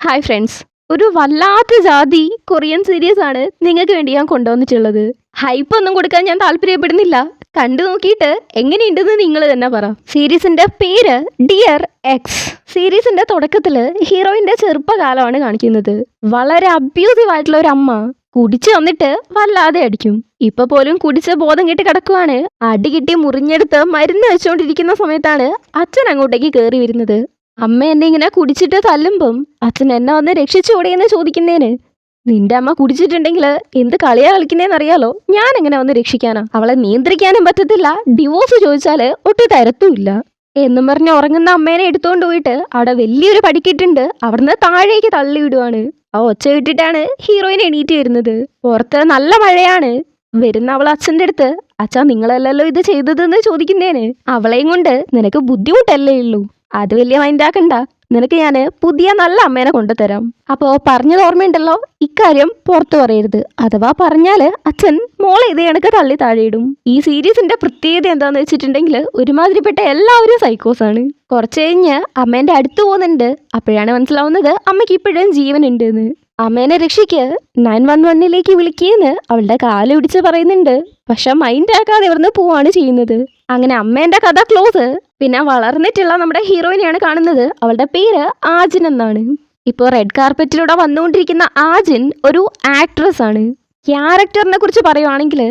Hi friends, ഒരു വല്ലാത്ത ജാതി കൊറിയൻ സീരീസ് ആണ് നിങ്ങൾക്ക് വേണ്ടി ഞാൻ കൊണ്ടുവന്നിട്ടുള്ളത്. ഹൈപ്പ് ഒന്നും കൊടുക്കാൻ ഞാൻ താല്പര്യപ്പെടുന്നില്ല. കണ്ടു നോക്കിയിട്ട് എങ്ങനെയുണ്ടെന്ന് നിങ്ങൾ തന്നെ പറ. സീരീസിന്റെ പേര് ഡിയർ എക്സ്. സീരീസിന്റെ തുടക്കത്തില് ഹീറോയിന്റെ ചെറുപ്പകാലമാണ് കാണിക്കുന്നത്. വളരെ അബ്യൂസീവ് ആയിട്ടുള്ള ഒരു അമ്മ കുടിച്ചു വന്നിട്ട് വല്ലാതെ അടിക്കും. ഇപ്പൊ പോലും കുടിച്ച് ബോധം കെട്ട് കിടക്കുവാണ്. അടി കിട്ടി മുറിഞ്ഞെടുത്ത് മരുന്ന് വെച്ചുകൊണ്ടിരിക്കുന്ന സമയത്താണ് അച്ഛൻ അങ്ങോട്ടേക്ക് കയറി വരുന്നത്. അമ്മ എന്നെ ഇങ്ങനെ കുടിച്ചിട്ട് തല്ലുമ്പം അച്ഛൻ എന്നെ വന്ന് രക്ഷിച്ചോടെയെന്ന് ചോദിക്കുന്നേന്, നിന്റെ അമ്മ കുടിച്ചിട്ടുണ്ടെങ്കിൽ എന്ത് കളിയാ കളിക്കുന്നേന്ന് അറിയാലോ, ഞാൻ എങ്ങനെ വന്ന് രക്ഷിക്കാനാ? അവളെ നിയന്ത്രിക്കാനും പറ്റത്തില്ല, ഡിവോഴ്സ് ചോദിച്ചാല് ഒട്ടും തരത്തുമില്ല എന്നും പറഞ്ഞ് ഉറങ്ങുന്ന അമ്മേനെ എടുത്തുകൊണ്ട് പോയിട്ട് അവിടെ വലിയൊരു പടിക്കിട്ടുണ്ട്, അവിടുന്ന് താഴേക്ക് തള്ളി വിടുവാണ്. ആ ഒച്ച വിട്ടിട്ടാണ് ഹീറോയിൻ എണീറ്റ് വരുന്നത്. പുറത്ത് നല്ല മഴയാണ്. വരുന്ന അവൾ അച്ഛൻ്റെ അടുത്ത്, അച്ഛാ നിങ്ങളല്ലല്ലോ ഇത് ചെയ്തതെന്ന് ചോദിക്കുന്നേന്, അവളെയും കൊണ്ട് നിനക്ക് ബുദ്ധിമുട്ടല്ലേ ഉള്ളൂ, അത് വലിയ മൈൻഡാക്കണ്ട, നിനക്ക് ഞാൻ പുതിയ നല്ല അമ്മേനെ കൊണ്ടുതരാം. അപ്പോൾ പറഞ്ഞത് ഓർമ്മയുണ്ടല്ലോ, ഇക്കാര്യം പുറത്തു പറയരുത്. അഥവാ പറഞ്ഞാല് അച്ഛൻ മോളെ ഇതേ കണക്ക് തള്ളി താഴെയിടും. ഈ സീരീസിന്റെ പ്രത്യേകത എന്താന്ന് വെച്ചിട്ടുണ്ടെങ്കിൽ ഒരുമാതിരിപ്പെട്ട എല്ലാവരും സൈക്കോസാണ്. കുറച്ച് കഴിഞ്ഞ് അമ്മേന്റെ അടുത്ത് പോകുന്നുണ്ട്. അപ്പോഴാണ് മനസ്സിലാവുന്നത് അമ്മയ്ക്ക് ഇപ്പോഴും ജീവൻ ഉണ്ട് എന്ന്. അമ്മേനെ രക്ഷിക്ക്, 911 വിളിക്കേന്ന് അവളുടെ കാല് പിടിച്ച് പറയുന്നുണ്ട്. പക്ഷെ മൈൻഡ് ആക്കാതെ ഇവിടുന്ന് പോവാണ് ചെയ്യുന്നത്. അങ്ങനെ അമ്മേന്റെ കഥ ക്ലോസ്. പിന്നെ വളർന്നിട്ടുള്ള നമ്മുടെ ഹീറോയിനെയാണ് കാണുന്നത്. അവളുടെ പേര് ആജിൻ എന്നാണ്. ഇപ്പോൾ റെഡ് കാർപ്പറ്റിലൂടെ വന്നുകൊണ്ടിരിക്കുന്ന ആജിൻ ഒരു ആക്ട്രസ് ആണ്. ക്യാരക്ടറിനെ കുറിച്ച് പറയുവാണെങ്കിൽ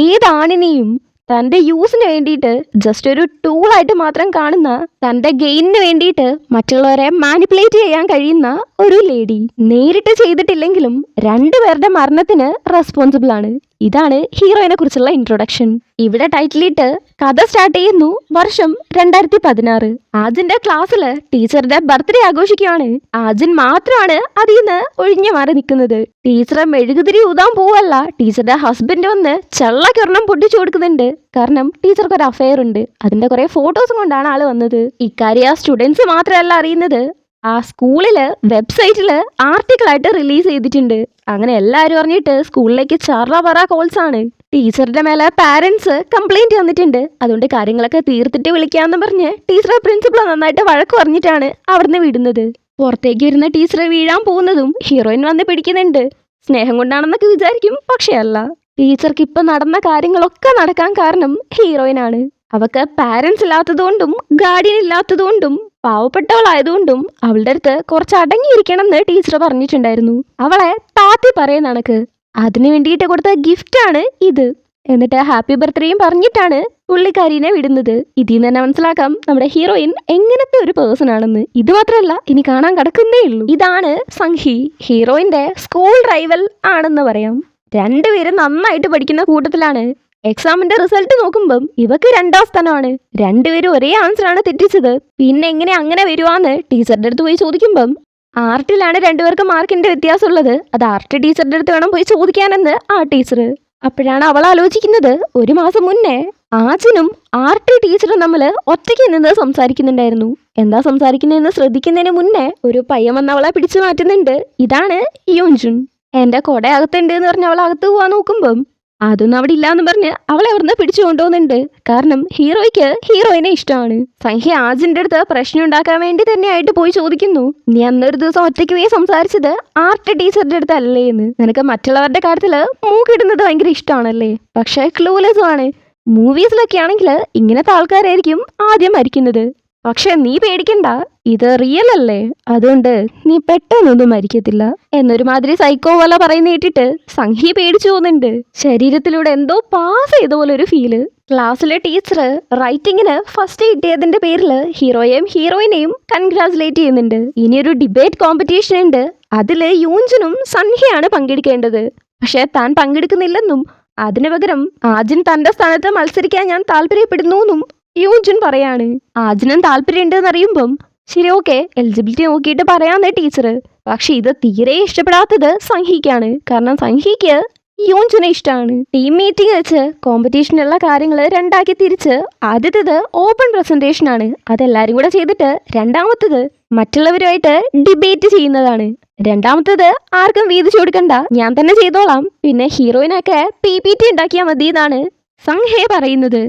ഏതാണിനെയും തൻ്റെ യൂസിന് വേണ്ടിയിട്ട് ജസ്റ്റ് ഒരു ടൂളായിട്ട് മാത്രം കാണുന്ന, തൻ്റെ ഗെയിനിന് വേണ്ടിയിട്ട് മറ്റുള്ളവരെ മാനിപ്പുലേറ്റ് ചെയ്യാൻ കഴിയുന്ന ഒരു ലേഡി. നേരിട്ട് ചെയ്തിട്ടില്ലെങ്കിലും രണ്ടുപേരുടെ മരണത്തിന് റെസ്പോൺസിബിൾ ആണ്. ഇതാണ് ഹീറോയിനെ കുറിച്ചുള്ള ഇൻട്രൊഡക്ഷൻ. ഇവിടെ ടൈറ്റിലിട്ട് കഥ സ്റ്റാർട്ട് ചെയ്യുന്നു വർഷം 2016. ആജിന്റെ ക്ലാസ്സില് ടീച്ചറുടെ ബർത്ത്ഡേ ആഘോഷിക്കുകയാണ്. ആജിൻ മാത്രമാണ് അതിൽ നിന്ന് ഒഴിഞ്ഞു മാറി നിൽക്കുന്നത്. ടീച്ചറെ മെഴുകുതിരി ഊതാൻ പോവല്ല, ടീച്ചറുടെ ഹസ്ബൻഡ് വന്ന് ചെള്ളക്കൊരെണ്ണം പൊട്ടിച്ചു കൊടുക്കുന്നുണ്ട്. കാരണം ടീച്ചർക്ക് ഒരു അഫെയർ ഉണ്ട്. അതിന്റെ കുറെ ഫോട്ടോസും കൊണ്ടാണ് ആള് വന്നത്. ഇക്കാര്യം ആ സ്റ്റുഡൻസ് മാത്രമല്ല അറിയുന്നത്, ആ സ്കൂളില് വെബ്സൈറ്റില് ആർട്ടിക്കിളായിട്ട് റിലീസ് ചെയ്തിട്ടുണ്ട്. അങ്ങനെ എല്ലാവരും അറിഞ്ഞിട്ട് സ്കൂളിലേക്ക് ചറ കോൾസ് ആണ്. ടീച്ചറുടെ മേലെ പാരന്റ്സ് കംപ്ലൈന്റ് തന്നിട്ടുണ്ട്. അതുകൊണ്ട് കാര്യങ്ങളൊക്കെ തീർത്തിട്ട് വിളിക്കാന്ന് പറഞ്ഞ് ടീച്ചറെ പ്രിൻസിപ്പൾ നന്നായിട്ട് വഴക്ക് പറഞ്ഞിട്ടാണ് അവിടുന്ന് വിടുന്നത്. പുറത്തേക്ക് വരുന്ന ടീച്ചറെ വീഴാൻ പോകുന്നതും ഹീറോയിൻ വന്ന് പിടിക്കുന്നുണ്ട്. സ്നേഹം കൊണ്ടാണെന്നൊക്കെ വിചാരിക്കും, പക്ഷേ അല്ല. ടീച്ചർക്ക് ഇപ്പൊ നടന്ന കാര്യങ്ങളൊക്കെ നടക്കാൻ കാരണം ഹീറോയിനാണ്. അവക്ക് പാരന്റ്സ് ഇല്ലാത്തതുകൊണ്ടും ഗാർഡിയൻ ഇല്ലാത്തതുകൊണ്ടും പാവപ്പെട്ടവളായതുകൊണ്ടും അവളുടെ അടുത്ത് കുറച്ച് അടങ്ങിയിരിക്കണം എന്ന് ടീച്ചർ പറഞ്ഞിട്ടുണ്ടായിരുന്നു. അവളെ താത്തി പറയുന്ന കണക്ക് അതിനു വേണ്ടിയിട്ട് കൊടുത്ത ഗിഫ്റ്റാണ് ഇത്. എന്നിട്ട് ഹാപ്പി ബർത്ത്ഡേയും പറഞ്ഞിട്ടാണ് പുള്ളിക്കാരിനെ വിടുന്നത്. ഇതിൽ നിന്ന് തന്നെ മനസ്സിലാക്കാം നമ്മുടെ ഹീറോയിൻ എങ്ങനത്തെ ഒരു പേഴ്സൺ ആണെന്ന്. ഇത് മാത്രമല്ല, ഇനി കാണാൻ കിടക്കുന്നേ ഉള്ളൂ. ഇതാണ് സംഹി, ഹീറോയിന്റെ സ്കൂൾ റൈവൽ ആണെന്ന് പറയാം. രണ്ടുപേരും നന്നായിട്ട് പഠിക്കുന്ന കൂട്ടത്തിലാണ്. എക്സാമിന്റെ റിസൾട്ട് നോക്കുമ്പം ഇവക്ക് 2ാം സ്ഥാനമാണ്. രണ്ടുപേരും ഒരേ ആൻസർ ആണ് തെറ്റിച്ചത്. പിന്നെ എങ്ങനെ അങ്ങനെ വരുവാന്ന് ടീച്ചറുടെ അടുത്ത് പോയി ചോദിക്കുമ്പം ആർട്ടിലാണ് രണ്ടുപേർക്ക് മാർക്കിന്റെ വ്യത്യാസമുള്ളത്, അത് ആർട്ട് ടീച്ചറുടെ അടുത്ത് വേണം പോയി ചോദിക്കാനെന്ന് ആ ടീച്ചർ. അപ്പോഴാണ് അവൾ ആലോചിക്കുന്നത്, 1 മാസം മുന്നേ ആജിനും ആർട്ട് ടീച്ചറും തമ്മിൽ ഒറ്റയ്ക്ക് നിന്ന് സംസാരിക്കുന്നുണ്ടായിരുന്നു. എന്താ സംസാരിക്കുന്നതെന്ന് ശ്രദ്ധിക്കുന്നതിന് മുന്നേ ഒരു പയ്യൻ വന്ന് അവളെ പിടിച്ചു മാറ്റുന്നുണ്ട്. ഇതാണ് യോൻജുൻ. എന്റെ കൊട അകത്തുണ്ട് എന്ന് പറഞ്ഞ് അവൾ അകത്ത് പോവാൻ നോക്കുമ്പം അതൊന്നും അവിടെ ഇല്ലാന്ന് പറഞ്ഞ് അവളെ അവിടുന്ന് പിടിച്ചു കൊണ്ടുപോകുന്നുണ്ട്. കാരണം ഹീറോയ്ക്ക് ഹീറോയിനെ ഇഷ്ടമാണ്. സംഹി ആജിന്റെ അടുത്ത് പ്രശ്നം ഉണ്ടാക്കാൻ വേണ്ടി തന്നെയായിട്ട് പോയി ചോദിക്കുന്നു, നീ അന്നൊരു ദിവസം ഒറ്റയ്ക്ക് പോയി സംസാരിച്ചത് ആർട്ട് ടീച്ചറുടെ അടുത്ത് അല്ലേ എന്ന്? നിനക്ക് മറ്റുള്ളവരുടെ കാര്യത്തില് മൂക്കിടുന്നത് ഭയങ്കര ഇഷ്ടമാണല്ലേ, പക്ഷെ ക്ലൂലെസ്സും ആണ്. മൂവീസിലൊക്കെ ആണെങ്കിൽ ഇങ്ങനത്തെ ആൾക്കാരായിരിക്കും ആദ്യം മരിക്കുന്നത്. പക്ഷെ നീ പേടിക്കണ്ട, ഇത് റിയൽ അല്ലേ, അതുകൊണ്ട് നീ പെട്ടെന്നൊന്നും മരിക്കത്തില്ല എന്നൊരുമാതിരി സൈക്കോ പോലെ പറയുന്ന കേട്ടിട്ട് സംഹി പേടിച്ചു പോകുന്നുണ്ട്. ശരീരത്തിലൂടെ എന്തോ പാസ് ചെയ്ത പോലെ ഒരു ഫീല്. ക്ലാസ്സിലെ ടീച്ചർ റൈറ്റിങ്ങിന് ഫസ്റ്റ് കിട്ടിയതിന്റെ പേരിൽ ഹീറോയെയും ഹീറോയിനെയും കൺഗ്രാജുലേറ്റ് ചെയ്യുന്നുണ്ട്. ഇനിയൊരു ഡിബേറ്റ് കോമ്പറ്റീഷൻ ഉണ്ട്. അതില് യൂൻജുനും സംഹിയാണ് പങ്കെടുക്കേണ്ടത്. പക്ഷെ താൻ പങ്കെടുക്കുന്നില്ലെന്നും അതിനു പകരം ആജിൻ തന്റെ സ്ഥാനത്ത് മത്സരിക്കാൻ ഞാൻ താല്പര്യപ്പെടുന്നു എന്നും യൂൻജുൻ പറയാണ്. ആജിനും താല്പര്യമുണ്ട് എന്നറിയുമ്പം ശരി, ഓക്കെ, എലിജിബിലിറ്റി നോക്കിയിട്ട് പറയാന്ന് ടീച്ചർ. പക്ഷെ ഇത് തീരെ ഇഷ്ടപ്പെടാത്തത് സംഹിക്കാണ്. കാരണം സംഹിക്ക് യോൻജുനെ ഇഷ്ടമാണ്. ടീം മീറ്റിംഗ് വെച്ച് കോമ്പറ്റീഷനുള്ള കാര്യങ്ങൾ 2ആക്കി തിരിച്ച് ആദ്യത്തേത് ഓപ്പൺ പ്രസന്റേഷൻ ആണ്, അതെല്ലാരും കൂടെ ചെയ്തിട്ട് രണ്ടാമത്തേത് മറ്റുള്ളവരുമായിട്ട് ഡിബേറ്റ് ചെയ്യുന്നതാണ്. രണ്ടാമത്തേത് ആർക്കും വീതിച്ചു കൊടുക്കണ്ട, ഞാൻ തന്നെ ചെയ്തോളാം, പിന്നെ ഹീറോയിനൊക്കെ PPT ഉണ്ടാക്കിയാൽ മതി എന്നാണ് സംഹേ പറയുന്നത്.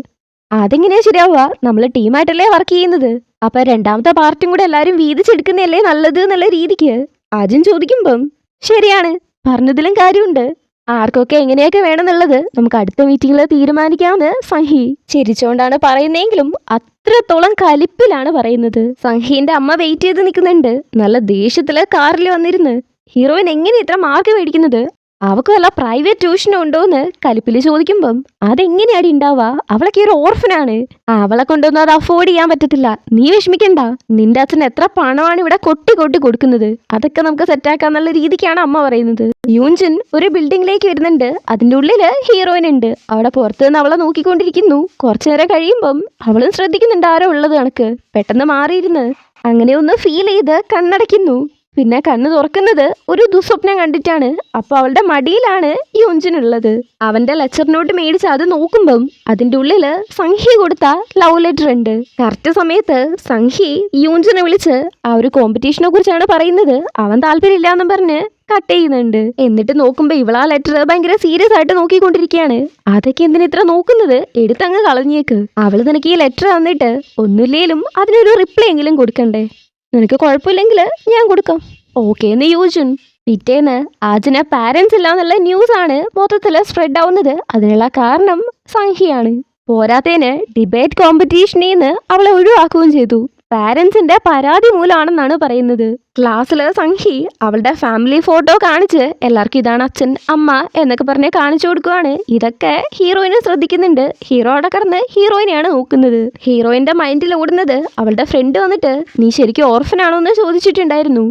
അതെങ്ങനെയാ ശരിയാവുക, നമ്മൾ ടീമായിട്ടല്ലേ വർക്ക് ചെയ്യുന്നത്. അപ്പൊ രണ്ടാമത്തെ പാർട്ടും കൂടെ എല്ലാവരും വീതിച്ചെടുക്കുന്നതല്ലേ നല്ലത് എന്നുള്ള രീതിക്ക് അജിൻ ചോദിക്കുമ്പം ശരിയാണ്, പറഞ്ഞതിലും കാര്യമുണ്ട്. ആർക്കൊക്കെ എങ്ങനെയൊക്കെ വേണമെന്നുള്ളത് നമുക്ക് അടുത്ത മീറ്റിംഗിൽ തീരുമാനിക്കാമെന്ന് സംഹി ചിരിച്ചോണ്ടാണ് പറയുന്നെങ്കിലും അത്രത്തോളം കലിപ്പിലാണ് പറയുന്നത്. സംഹീന്റെ അമ്മ വെയിറ്റ് ചെയ്ത് നിൽക്കുന്നുണ്ട്. നല്ല ദേഷ്യത്തില് കാറിൽ വന്നിരുന്ന് ഹീറോയിൻ എങ്ങനെ ഇത്ര മാർക്ക് മേടിക്കുന്നത്, അവക്ക് വല്ല പ്രൈവറ്റ് ട്യൂഷനും ഉണ്ടോന്ന് കലിപ്പില് ചോദിക്കുമ്പം അതെങ്ങനെയാടി ഉണ്ടാവുക, അവളൊക്കെ ഒരു ഓർഫനാണ്, അവളെ കൊണ്ടൊന്നും അത് അഫോർഡ് ചെയ്യാൻ പറ്റത്തില്ല, നീ വിഷമിക്കണ്ട, നിന്റെ അച്ഛൻ എത്ര പണമാണ് ഇവിടെ കൊട്ടി കൊട്ടി കൊടുക്കുന്നത്, അതൊക്കെ നമുക്ക് സെറ്റാക്കാന്നുള്ള രീതിക്കാണ് അമ്മ പറയുന്നത്. യൂൻജിൻ ഒരു ബിൽഡിംഗിലേക്ക് വരുന്നുണ്ട്. അതിന്റെ ഉള്ളില് ഹീറോയിൻ ഉണ്ട്. അവിടെ പുറത്ത് നിന്ന് അവളെ നോക്കിക്കൊണ്ടിരിക്കുന്നു. കുറച്ചു നേരം കഴിയുമ്പം അവളും ശ്രദ്ധിക്കുന്നുണ്ട് ആരോ ഉള്ളത് കണക്ക്. പെട്ടെന്ന് മാറിയിരുന്ന് അങ്ങനെ ഒന്ന് ഫീൽ ചെയ്ത് കണ്ണടയ്ക്കുന്നു. പിന്നെ കണ്ണ് തുറക്കുന്നത് ഒരു ദുസ്വപ്നം കണ്ടിട്ടാണ്. അപ്പൊ അവളുടെ മടിയിലാണ് യൂൻജിനുള്ളത്. അവന്റെ ലെക്ചർ നോട്ട് മേടിച്ച് അത് നോക്കുമ്പം അതിന്റെ ഉള്ളില് സംഹി കൊടുത്ത ലവ് ലെറ്റർ ഉണ്ട്. കറക്റ്റ് സമയത്ത് സംഹി യൂൻജിനെ വിളിച്ച് ആ ഒരു കോമ്പറ്റീഷനെ കുറിച്ചാണ് പറയുന്നത്. അവൻ താല്പര്യമില്ലാന്നും പറഞ്ഞ് കട്ട് ചെയ്യുന്നുണ്ട്. എന്നിട്ട് നോക്കുമ്പോ ഇവളാ ലെറ്റർ ഭയങ്കര സീരിയസ് ആയിട്ട് നോക്കിക്കൊണ്ടിരിക്കുകയാണ്. അതൊക്കെ എന്തിനാ ഇത്ര നോക്കുന്നത്, എടുത്തങ്ങ് കളഞ്ഞേക്ക്. അവള് നിനക്ക് ഈ ലെറ്റർ തന്നിട്ട് ഒന്നുമില്ലേലും അതിനൊരു റിപ്ലൈ എങ്കിലും കൊടുക്കണ്ടേ, നിനക്ക് കുഴപ്പമില്ലെങ്കിൽ ഞാൻ കൊടുക്കാം, ഓക്കെ എന്ന് യൂജുൻ. പിറ്റേന്ന് ആജിന് പാരന്റ്സ് ഇല്ല എന്നുള്ള ന്യൂസ് ആണ് മൊത്തത്തിൽ സ്പ്രെഡ് ആവുന്നത്. അതിനുള്ള കാരണം സംഹിയാണ്. പോരാത്തതിന് ഡിബേറ്റ് കോമ്പറ്റീഷനിൽ നിന്ന് അവളെ ഒഴിവാക്കുകയും ചെയ്തു. പാരന്റ്സിന്റെ പരാതി മൂലമാണെന്നാണ് പറയുന്നത്. ക്ലാസ്സില് സംഹി അവളുടെ ഫാമിലി ഫോട്ടോ കാണിച്ച് എല്ലാവർക്കും ഇതാണ് അച്ഛൻ അമ്മ എന്നൊക്കെ പറഞ്ഞ് കാണിച്ചു കൊടുക്കുവാണ്. ഇതൊക്കെ ഹീറോയിനെ ശ്രദ്ധിക്കുന്നുണ്ട്. ഹീറോ അവിടെ കിടന്ന് ഹീറോയിനെയാണ് നോക്കുന്നത്. ഹീറോയിന്റെ മൈൻഡിൽ ഓടുന്നത് അവളുടെ ഫ്രണ്ട് വന്നിട്ട് നീ ശരിക്കും ഓർഫനാണോ എന്ന് ചോദിച്ചിട്ടുണ്ടായിരുന്നു,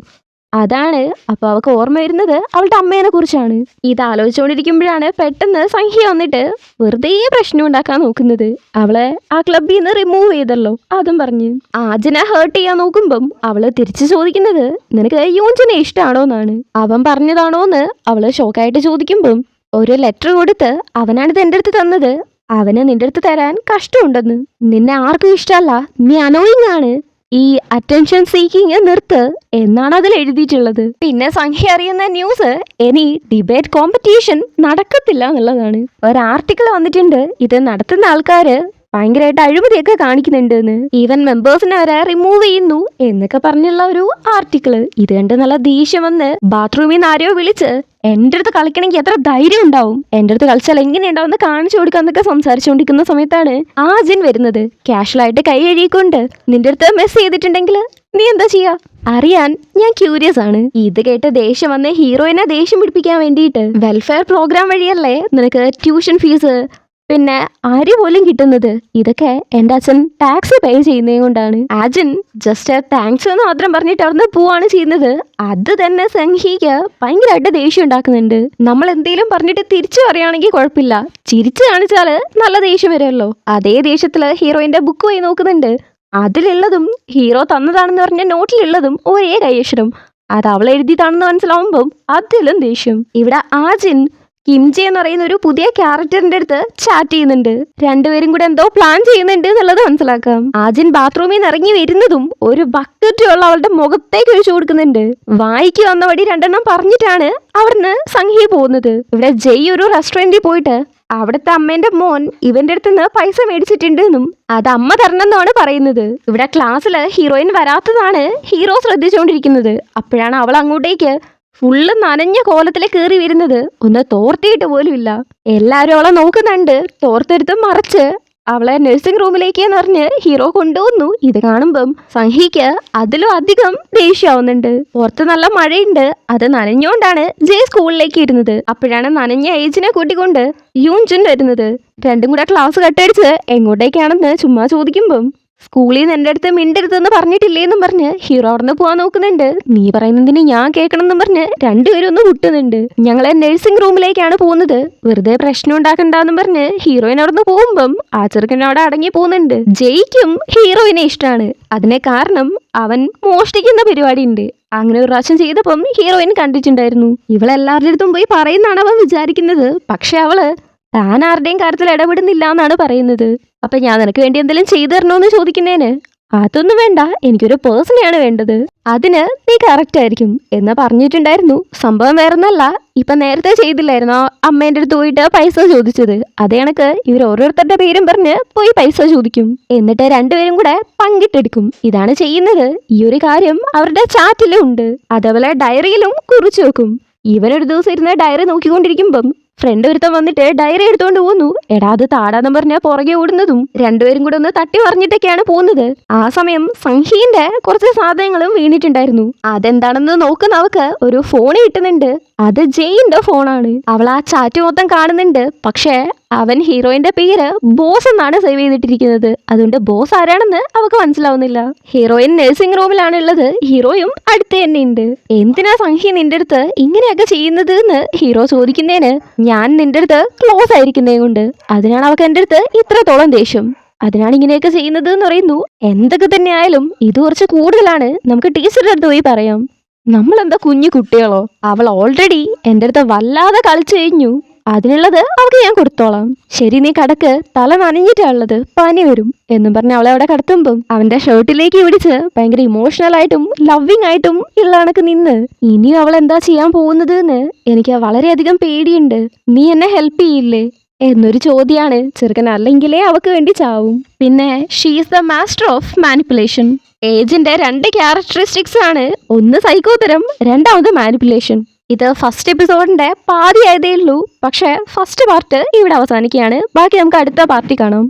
അതാണ്. അപ്പൊ അവൾക്ക് ഓർമ്മ വരുന്നത് അവളുടെ അമ്മേനെ കുറിച്ചാണ്. ഇത് ആലോചിച്ചുകൊണ്ടിരിക്കുമ്പോഴാണ് പെട്ടെന്ന് സംഹി വന്നിട്ട് വെറുതെ പ്രശ്നം ഉണ്ടാക്കാൻ നോക്കുന്നത്. അവളെ ആ ക്ലബിൽ നിന്ന് റിമൂവ് ചെയ്തല്ലോ അതും പറഞ്ഞ് ആജിനെ ഹേർട്ട് ചെയ്യാൻ നോക്കുമ്പം അവള് തിരിച്ചു ചോദിക്കുന്നത് നിനക്ക് യൂൻജിനെ ഇഷ്ടമാണോന്നാണ്. അവൻ പറഞ്ഞതാണോന്ന് അവള് ഷോക്കായിട്ട് ചോദിക്കുമ്പം ഒരു ലെറ്റർ കൊടുത്ത് അവനാണിത് എൻ്റെ അടുത്ത് തന്നത്, അവന് നിന്റെ അടുത്ത് തരാൻ കഷ്ടമുണ്ടെന്ന്, നിന്നെ ആർക്കും ഇഷ്ടമല്ല, നീ അനോയിങ് ആണ്, ഈ അറ്റൻഷൻ സീക്കിങ് നിർത്ത് എന്നാണ് അതിൽ എഴുതിയിട്ടുള്ളത്. പിന്നെ സംഖ്യ അറിയുന്ന ന്യൂസ് ഇനി ഡിബേറ്റ് കോമ്പറ്റീഷൻ നടക്കത്തില്ല എന്നുള്ളതാണ്. ഒരു ആർട്ടിക്കിൾ വന്നിട്ടുണ്ട്, ഇത് നടത്തുന്ന ആൾക്കാര് ഭയങ്കരമായിട്ട് അഴിമതിയൊക്കെ കാണിക്കുന്നുണ്ട് എന്ന്, ഈവൻ മെമ്പേഴ്സിനെ വരെ റിമൂവ് ചെയ്യുന്നു എന്നൊക്കെ പറഞ്ഞുള്ള ഒരു ആർട്ടിക്കിള്. ഇത് കണ്ട് നല്ല ദേഷ്യം വന്ന് ബാത്റൂമിൽ നിന്ന് ആരെയോ വിളിച്ച് എൻ്റെ അടുത്ത് കളിക്കണമെങ്കിൽ എത്ര ധൈര്യം ഉണ്ടാവും, എൻ്റെ അടുത്ത് കളിച്ചാൽ എങ്ങനെയുണ്ടാവും എന്ന് കാണിച്ചു കൊടുക്കാന്നൊക്കെ സംസാരിച്ചുകൊണ്ടിരിക്കുന്ന സമയത്താണ് ആജിൻ വരുന്നത്. കാഷ്വലായിട്ട് കൈ കഴുകിക്കൊണ്ട് നിന്റെ അടുത്ത് മെസ്സ് ചെയ്തിട്ടുണ്ടെങ്കിൽ നീ എന്താ ചെയ്യാ അറിയാൻ ഞാൻ ക്യൂരിയസ് ആണ്. ഇത് കേട്ട് ദേഷ്യം വന്ന് ഹീറോയിനെ ദേഷ്യം പിടിപ്പിക്കാൻ വേണ്ടിയിട്ട് വെൽഫെയർ പ്രോഗ്രാം വഴിയല്ലേ നിനക്ക് ട്യൂഷൻ ഫീസ് പിന്നെ ആര് പോലും കിട്ടുന്നത്, ഇതൊക്കെ എൻ്റെ അച്ഛൻ ടാക്സ് പേ ചെയ്യുന്നത് കൊണ്ടാണ്. ആജിൻ ജസ്റ്റ് താങ്ക്സ് എന്ന് മാത്രം പറഞ്ഞിട്ട് അവിടുന്ന് പോവാണ് ചെയ്യുന്നത്. അത് തന്നെ സംഹിക്ക് ഭയങ്കരമായിട്ട് ദേഷ്യം ഉണ്ടാക്കുന്നുണ്ട്. നമ്മൾ എന്തെങ്കിലും പറഞ്ഞിട്ട് തിരിച്ചു പറയുകയാണെങ്കിൽ കുഴപ്പമില്ല, ചിരിച്ചു കാണിച്ചാല് നല്ല ദേഷ്യം വരുമല്ലോ. അതേ ദേഷ്യത്തില് ഹീറോയിന്റെ ബുക്ക് പോയി നോക്കുന്നുണ്ട്. അതിലുള്ളതും ഹീറോ തന്നതാണെന്ന് പറഞ്ഞ നോട്ടിലുള്ളതും ഒരേ കൈയക്ഷരം, അത് അവൾ എഴുതിയതാണെന്ന് മനസ്സിലാവുമ്പം അതിലും ദേഷ്യം. ഇവിടെ ആജിൻ കിംജി എന്ന് പറയുന്ന ഒരു പുതിയ ക്യാരക്ടറിന്റെ അടുത്ത് ചാറ്റ് ചെയ്യുന്നുണ്ട്. രണ്ടുപേരും കൂടെ എന്തോ പ്ലാൻ ചെയ്യുന്നുണ്ട് എന്നുള്ളത് മനസ്സിലാക്കാം. ആജിൻ ബാത്റൂമിൽ നിന്ന് ഇറങ്ങി വരുന്നതും ഒരു ബക്കറ്റ് വെള്ളം അവളുടെ മുഖത്തേക്ക് ഒഴിച്ചു കൊടുക്കുന്നുണ്ട്. വായിക്ക് വന്ന വടി രണ്ടെണ്ണം പറഞ്ഞിട്ടാണ് അവിടുന്ന് സംഹി പോകുന്നത്. ഇവിടെ ജയ് ഒരു റെസ്റ്റോറന്റിൽ പോയിട്ട് അവിടുത്തെ അമ്മേന്റെ മോൻ ഇവന്റെ അടുത്ത് നിന്ന് പൈസ മേടിച്ചിട്ടുണ്ട് എന്നും അത് അമ്മ തരണമെന്നാണ് പറയുന്നത്. ഇവിടെ ക്ലാസ്സിൽ ഹീറോയിൻ വരാത്തതാണ് ഹീറോ ശ്രദ്ധിച്ചുകൊണ്ടിരിക്കുന്നത്. അപ്പോഴാണ് അവൾ അങ്ങോട്ടേക്ക് ഫുള്ള് നനഞ്ഞ കോലത്തിലെ കയറി വരുന്നത്. ഒന്ന് തോർത്തിയിട്ട് പോലും ഇല്ല. എല്ലാവരും അവളെ നോക്കുന്നുണ്ട്. തോർത്തെടുത്ത് മറച്ച് അവളെ നഴ്സിംഗ് റൂമിലേക്ക് എന്ന് പറഞ്ഞ് ഹീറോ കൊണ്ടുവന്നു. ഇത് കാണുമ്പം സംഹിക്ക് അതിലും അധികം ദേഷ്യമാവുന്നുണ്ട്. പുറത്ത് നല്ല മഴയുണ്ട്. അത് നനഞ്ഞോണ്ടാണ് ജയ് സ്കൂളിലേക്ക് ഇരുന്നത്. അപ്പോഴാണ് നനഞ്ഞ ഏജിനെ കൂട്ടിക്കൊണ്ട് യൂൻജുൻ വരുന്നത്. രണ്ടും കൂടെ ക്ലാസ് കട്ടടിച്ച് എങ്ങോട്ടേക്കാണെന്ന് ചുമ്മാ ചോദിക്കുമ്പം സ്കൂളിൽ നിന്ന് എൻ്റെ അടുത്ത് മിണ്ടരുതെന്ന് പറഞ്ഞിട്ടില്ലേന്നും പറഞ്ഞ് ഹീറോ അവിടുന്ന് പോകാൻ നോക്കുന്നുണ്ട്. നീ പറയുന്നതിന് ഞാൻ കേൾക്കണം എന്നും പറഞ്ഞ് രണ്ടുപേരും ഒന്ന് വിട്ടുന്നുണ്ട്. ഞങ്ങളെ നഴ്സിംഗ് റൂമിലേക്കാണ് പോകുന്നത്, വെറുതെ പ്രശ്നം ഉണ്ടാക്കണ്ടെന്നും പറഞ്ഞ് ഹീറോയിൻ അവിടുന്ന് പോകുമ്പം ആ ചെറുക്കനോട് അടങ്ങി പോകുന്നുണ്ട്. ജയിക്കും ഹീറോയിനെ ഇഷ്ടമാണ്. അതിനെ കാരണം അവൻ മോഷ്ടിക്കുന്ന പരിപാടി ഉണ്ട്. അങ്ങനെ ഒരു പ്രാവശ്യം ചെയ്തപ്പം ഹീറോയിൻ കണ്ടിട്ടുണ്ടായിരുന്നു. ഇവളെല്ലാവരുടെ അടുത്തും പോയി പറയുന്നതാണ് അവൻ വിചാരിക്കുന്നത്. പക്ഷെ അവള് താൻ ആരുടെയും കാര്യത്തിൽ ഇടപെടുന്നില്ല എന്നാണ് പറയുന്നത്. അപ്പൊ ഞാൻ നിനക്ക് വേണ്ടി എന്തെങ്കിലും ചെയ്തു തരണോന്ന് ചോദിക്കുന്നതിന് അതൊന്നും വേണ്ട, എനിക്കൊരു പേഴ്സണെയാണ് വേണ്ടത്. അതിന് നീ കറക്റ്റ് ആയിരിക്കും എന്ന് പറഞ്ഞിട്ടുണ്ടായിരുന്നു. സംഭവം വേറൊന്നല്ല, ഇപ്പൊ നേരത്തെ ചെയ്തില്ലായിരുന്നോ അമ്മേന്റെ അടുത്ത് പോയിട്ട് പൈസ ചോദിച്ചത്? അതേ കണക്ക് ഇവർ ഓരോരുത്തരുടെ പേരും പറഞ്ഞ് പോയി പൈസ ചോദിക്കും, എന്നിട്ട് രണ്ടുപേരും കൂടെ പങ്കിട്ടെടുക്കും. ഇതാണ് ചെയ്യുന്നത്. ഈ ഒരു കാര്യം അവരുടെ ചാറ്റിലും ഉണ്ട്, അതേപോലെ ഡയറിയിലും കുറിച്ചു വെക്കും. ഇവനൊരു ദിവസം ഇരുന്ന് ഡയറി നോക്കിക്കൊണ്ടിരിക്കുമ്പം ഫ്രണ്ട് ഒരുത്തൻ വന്നിട്ട് ഡയറി എടുത്തോണ്ട് പോകുന്നു. എടാ അത് താടാന്ന് പറഞ്ഞ പുറകെ ഓടുന്നതും രണ്ടുപേരും കൂടെ ഒന്ന് തട്ടി പറഞ്ഞിട്ടൊക്കെയാണ് പോകുന്നത്. ആ സമയം സംഹീന്റെ കുറച്ച് സാധനങ്ങളും വീണിട്ടുണ്ടായിരുന്നു. അതെന്താണെന്ന് നോക്കുന്ന അവക്ക് ഒരു ഫോൺ കിട്ടുന്നുണ്ട്. അത് ജെയിന്റെ ഫോണാണ്. അവൾ ആ ചാറ്റ് മൊത്തം കാണുന്നുണ്ട്. പക്ഷേ അവൻ ഹീറോയിന്റെ പേര് ബോസ് എന്നാണ് സേവ് ചെയ്തിട്ടിരിക്കുന്നത്. അതുകൊണ്ട് ബോസ് ആരാണെന്ന് അവക്ക് മനസ്സിലാവുന്നില്ല. ഹീറോയിൻ നഴ്സിംഗ് റൂമിലാണ് ഉള്ളത്. ഹീറോയും അടുത്ത് തന്നെ ഉണ്ട്. എന്തിനാ സംഹി നിന്റെ അടുത്ത് ഇങ്ങനെയൊക്കെ ചെയ്യുന്നത് എന്ന് ഹീറോ ചോദിക്കുന്നതിന്, ഞാൻ നിന്റെ അടുത്ത് ക്ലോസ് ആയിരിക്കുന്നേ കൊണ്ട്, അതിനാണ് അവക്ക് എന്റെ അടുത്ത് ഇത്രത്തോളം ദേഷ്യം, അതിനാണ് ഇങ്ങനെയൊക്കെ ചെയ്യുന്നത് എന്ന് പറയുന്നു. എന്തൊക്കെ തന്നെ ആയാലും ഇത് കുറച്ച് കൂടുതലാണ്, നമുക്ക് ടീച്ചറുടെ അടുത്ത് പോയി പറയാം. നമ്മളെന്താ കുഞ്ഞു കുട്ടികളോ? അവൾ ഓൾറെഡി എൻ്റെ അടുത്ത് വല്ലാതെ കളിച്ചു കഴിഞ്ഞു. അതിനുള്ളത് അവൾക്ക് ഞാൻ കൊടുത്തോളാം. ശരി, നീ കടക്ക്, തല നനഞ്ഞിട്ടാ ഉള്ളത്, പനി വരും എന്നും പറഞ്ഞ് അവളെ അവിടെ കടത്തുമ്പം അവന്റെ ഷർട്ടിലേക്ക് പിടിച്ച് ഭയങ്കര ഇമോഷണൽ ആയിട്ടും ലവിങ് ആയിട്ടും ഉള്ള കണക്ക് നിന്ന്, ഇനിയും അവൾ എന്താ ചെയ്യാൻ പോകുന്നത് എന്ന് എനിക്ക് വളരെയധികം പേടിയുണ്ട്. നീ എന്നെ ഹെൽപ്പ് ചെയ്യില്ലേ എന്നൊരു ചോദ്യമാണ്. ചെറുക്കൻ അല്ലെങ്കിലേ അവക്ക് വേണ്ടി ചാവും. പിന്നെ she's the master of manipulation. ഏജിന്റെ 2 ക്യാരക്ടറിസ്റ്റിക്സ് ആണ്. ഒന്ന് സൈക്കോതരം, രണ്ടാമത് മാനിപ്പുലേഷൻ. ഇത് ഫസ്റ്റ് എപ്പിസോഡിന്റെ പാതി ആയതേ ഉള്ളൂ. പക്ഷെ ഫസ്റ്റ് പാർട്ട് ഇവിടെ അവസാനിക്കുകയാണ്. ബാക്കി നമുക്ക് അടുത്ത പാർട്ടി കാണാം.